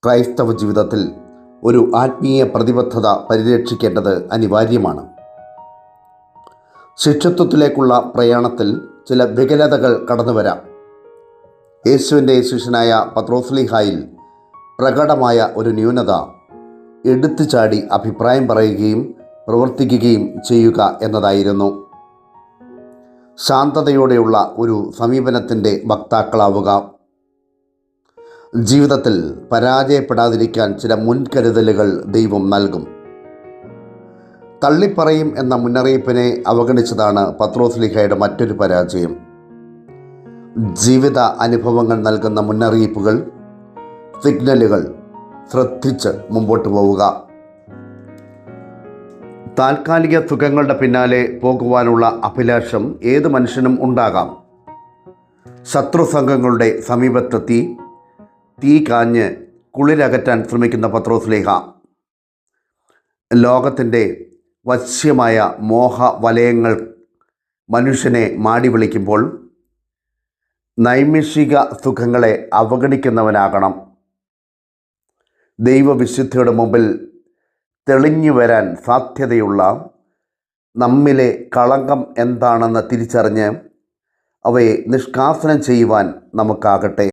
ക്രൈസ്തവ ജീവിതത്തിൽ ഒരു ആത്മീയ പ്രതിബദ്ധത പരിരക്ഷിക്കേണ്ടത് അനിവാര്യമാണ്. ശിഷ്യത്വത്തിലേക്കുള്ള പ്രയാണത്തിൽ ചില വികലതകൾ കടന്നുവരാം. യേശുവിൻ്റെ ശിഷ്യനായ പത്രോസ്ലീഹായിൽ പ്രകടമായ ഒരു ന്യൂനത എടുത്തു ചാടി അഭിപ്രായം പറയുകയും പ്രവർത്തിക്കുകയും ചെയ്യുക എന്നതായിരുന്നു. ശാന്തതയോടെയുള്ള ഒരു സമീപനത്തിൻ്റെ വക്താക്കളാവുക. ജീവിതത്തിൽ പരാജയപ്പെടാതിരിക്കാൻ ചില മുൻകരുതലുകൾ ദൈവം നൽകും. തള്ളിപ്പറയും എന്ന മുന്നറിയിപ്പിനെ അവഗണിച്ചതാണ് പത്രോസ്ലീഹയുടെ മറ്റൊരു പരാജയം. ജീവിത അനുഭവങ്ങൾ നൽകുന്ന മുന്നറിയിപ്പുകൾ, സിഗ്നലുകൾ ശ്രദ്ധിച്ച് മുമ്പോട്ട് പോവുക. താൽക്കാലിക സുഖങ്ങളുടെ പിന്നാലെ പോകുവാനുള്ള അഭിലാഷം ഏത് മനുഷ്യനും ഉണ്ടാകാം. ശത്രുസംഘങ്ങളുടെ സമീപത്തെത്തി തീ കാഞ്ഞ് കുളിരകറ്റാൻ ശ്രമിക്കുന്ന പത്രോസ്ലീഹ ലോകത്തിൻ്റെ വശ്യമായ മോഹവലയങ്ങൾ മനുഷ്യനെ മാടി വിളിക്കുമ്പോൾ നൈമിഷിക സുഖങ്ങളെ അവഗണിക്കുന്നവനാകണം. ദൈവവിശുദ്ധിയുടെ മുമ്പിൽ തെളിഞ്ഞു വരാൻ സാധ്യതയുള്ള നമ്മിലെ കളങ്കം എന്താണെന്ന് തിരിച്ചറിഞ്ഞ് അവയെ നിഷ്കാസനം ചെയ്യുവാൻ നമുക്കാകട്ടെ.